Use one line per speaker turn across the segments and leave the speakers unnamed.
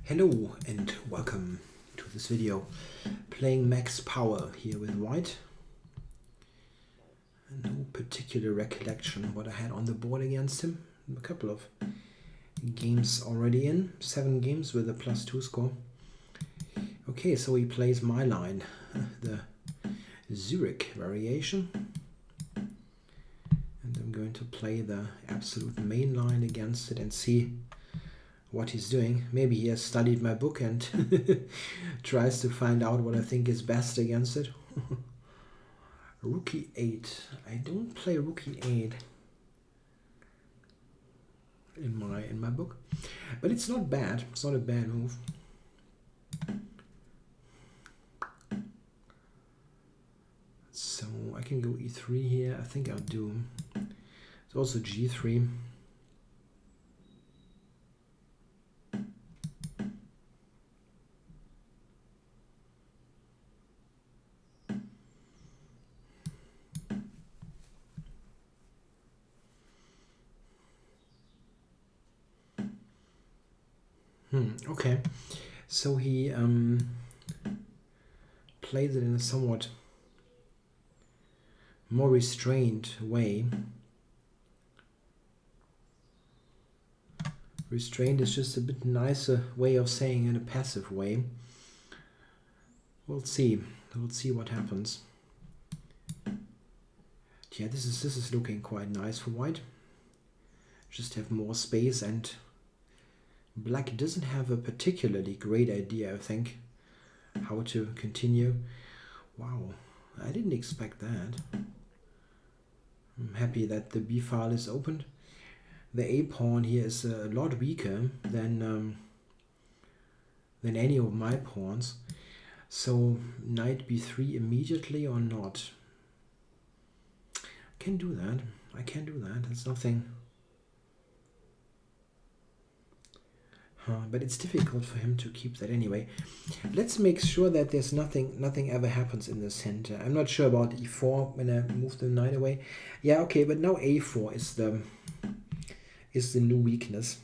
Hello and welcome to this video. Playing MaxPower here with white. No particular recollection what I had on the board against him. A couple of games already in. 7 games with a +2 score. Okay, so he plays my line, the Zurich variation. And I'm going to play the absolute main line against it and see what he's doing. Maybe he has studied my book and tries to find out what I think is best against it. Rook e8. I don't play rook e8 in my book, but it's not bad. It's not a bad move. So I can go e3 here. I think I'll do. It's also g3. Okay, so he plays it in a somewhat more restrained way. Restrained is just a bit nicer way of saying in a passive way. We'll see. We'll see what happens. Yeah, this is looking quite nice for white. Just have more space, and black doesn't have a particularly great idea, I think, how to continue. Wow, I didn't expect that. I'm happy that the B file is opened. The A pawn here is a lot weaker than any of my pawns. So knight b3 immediately or not? I can do that. I can do that. It's nothing. But it's difficult for him to keep that anyway. Let's make sure that there's nothing ever happens in the center. I'm not sure about e4 when I move the knight away. Yeah, okay, but now a4 is the new weakness.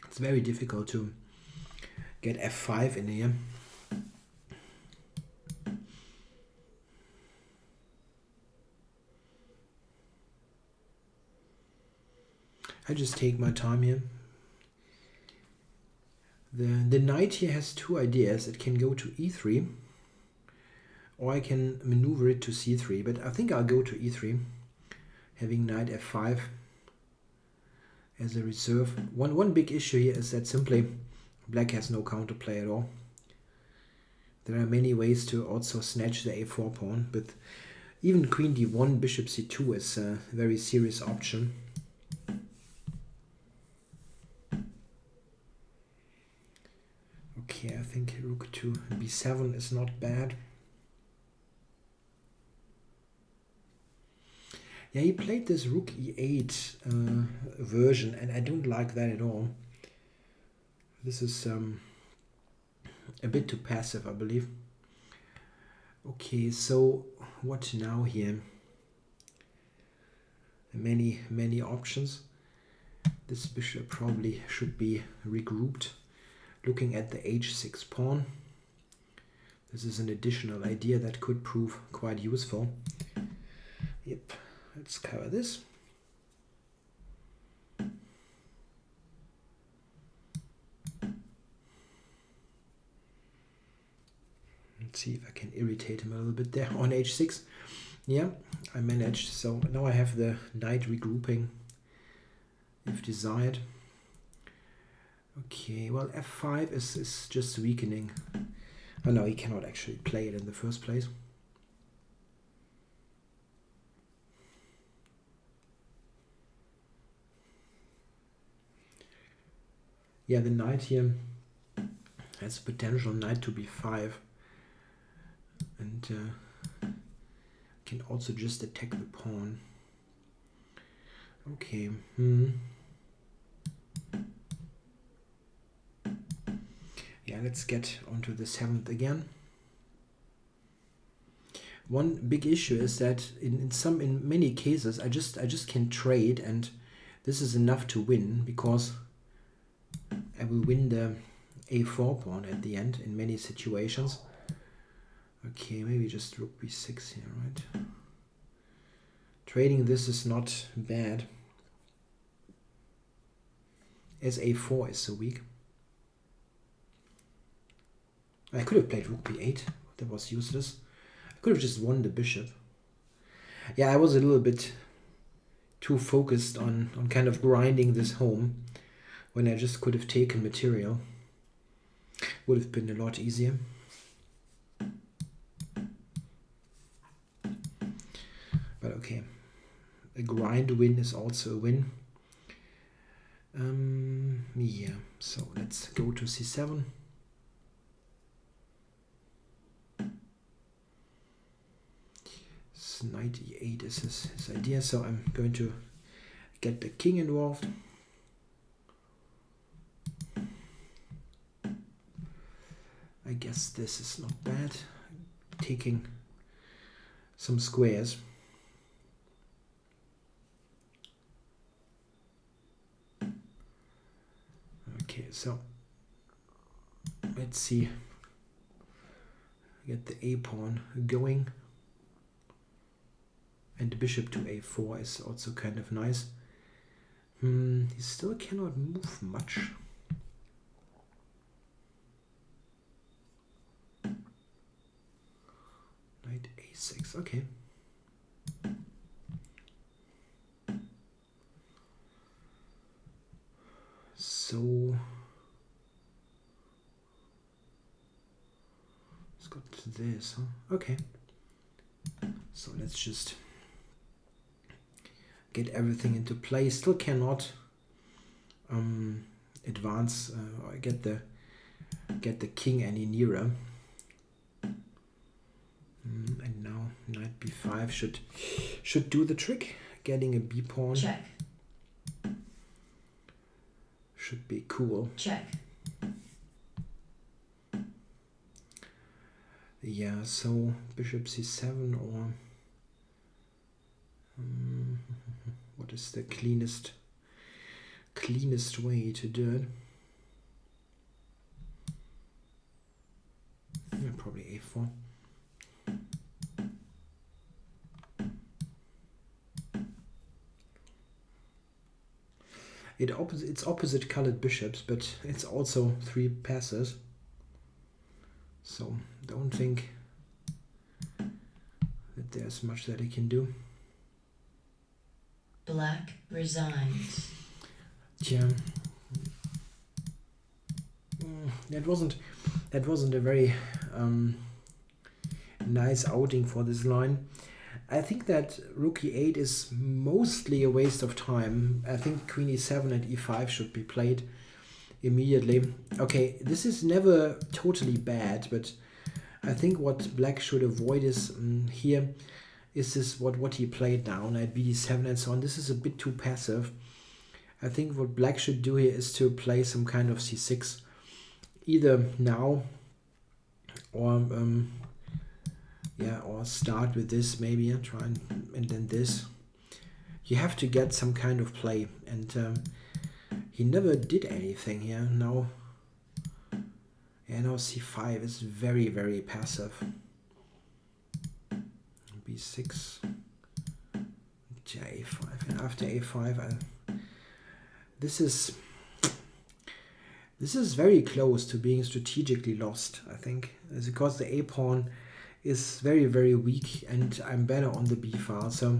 It's very difficult to get f5 in here. I just take my time here. The knight here has two ideas. It can go to e3, or I can maneuver it to c3, but I think I'll go to e3, having knight f5 as a reserve. One big issue here is that simply black has no counterplay at all. There are many ways to also snatch the a4 pawn, but even queen d1, bishop c2 is a very serious option. Okay, I think rook to b7 is not bad. Yeah, he played this rook e8 version, and I don't like that at all. This is a bit too passive, I believe. Okay, so what now here? Many options. This bishop probably should be regrouped. Looking at the h6 pawn. This is an additional idea that could prove quite useful. Yep. Let's cover this. Let's see if I can irritate him a little bit there on h6. Yeah, I managed. So now I have the knight regrouping if desired. Okay, well, f5 is just weakening. Oh no, he cannot actually play it in the first place. Yeah, the knight here has potential knight to b5, and can also just attack the pawn. Okay. Yeah, let's get onto the 7th again. One big issue is that in many cases I just can trade, and this is enough to win because I will win the a4 pawn at the end in many situations. Okay, maybe just rook b6 here, right? Trading this is not bad, as a4 is so weak. I could have played rook b8, that was useless. I could have just won the bishop. Yeah, I was a little bit too focused on kind of grinding this home when I just could have taken material. Would have been a lot easier. But okay, a grind win is also a win. Yeah, so let's go to c7. Knight e8 is his idea, so I'm going to get the king involved. I guess this is not bad, taking some squares. Okay, so let's see, get the a pawn going. And the bishop to a4 is also kind of nice. He still cannot move much. Knight a6, okay. So let's go to this, huh? Okay. So let's just get everything into play. Still cannot advance or get the king any nearer. And now knight b5 should do the trick. Getting a b pawn.
Check.
Should be cool.
Check.
Yeah, so bishop c7 or what is the cleanest way to do it? Yeah, probably a4. It's opposite colored bishops, but it's also 3 passes. So don't think that there's much that I can do.
Black resigns.
Yeah, that wasn't a very nice outing for this line. I think that rook e8 is mostly a waste of time. I think queen e7 and e5 should be played immediately. Okay, this is never totally bad, but I think what black should avoid is here is this what he played now, knight bd7 and so on. This is a bit too passive. I think what black should do here is to play some kind of c6, either now or or start with this maybe and try and then this. You have to get some kind of play, and he never did anything here. Now c5 is very, very passive. b6, a5, and after a5 this is very close to being strategically lost, I think. It's because the a pawn is very, very weak and I'm better on the b file, so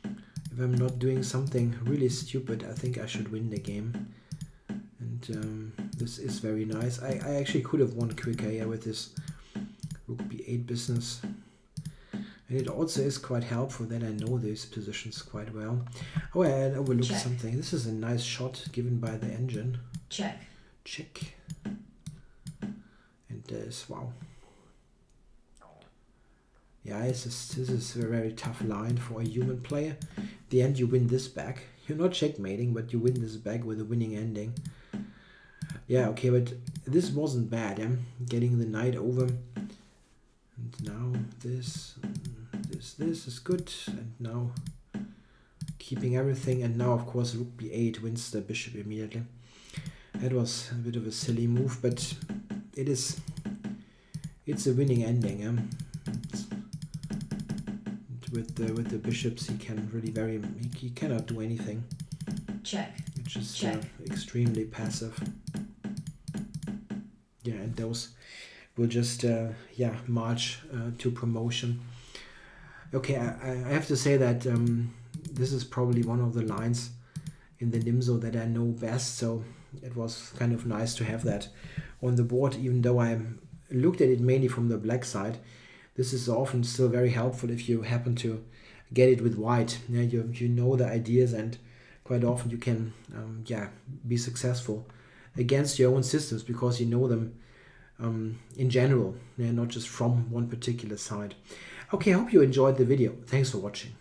if I'm not doing something really stupid, I think I should win the game. And this is very nice. I actually could have won quicker here with this rook b8 business. And it also is quite helpful that I know these positions quite well. Oh, I overlooked something. This is a nice shot given by the engine.
Check.
Check. And this, wow. Yeah, this is a very tough line for a human player. At the end, you win this back. You're not checkmating, but you win this back with a winning ending. Yeah, okay, but this wasn't bad. Getting the knight over, and now this is good, and now keeping everything, and now of course rook b8 wins the bishop immediately. That was a bit of a silly move, but it's a winning ending. With the bishops, he can really he cannot do anything.
Check.
It's just
Check.
Extremely passive. Yeah, and those will just march to promotion. Okay, I have to say that this is probably one of the lines in the Nimzo that I know best, so it was kind of nice to have that on the board, even though I looked at it mainly from the black side. This is often still very helpful if you happen to get it with white. Yeah, you know the ideas, and quite often you can be successful against your own systems because you know them in general, not just from one particular side. Okay, I hope you enjoyed the video. Thanks for watching.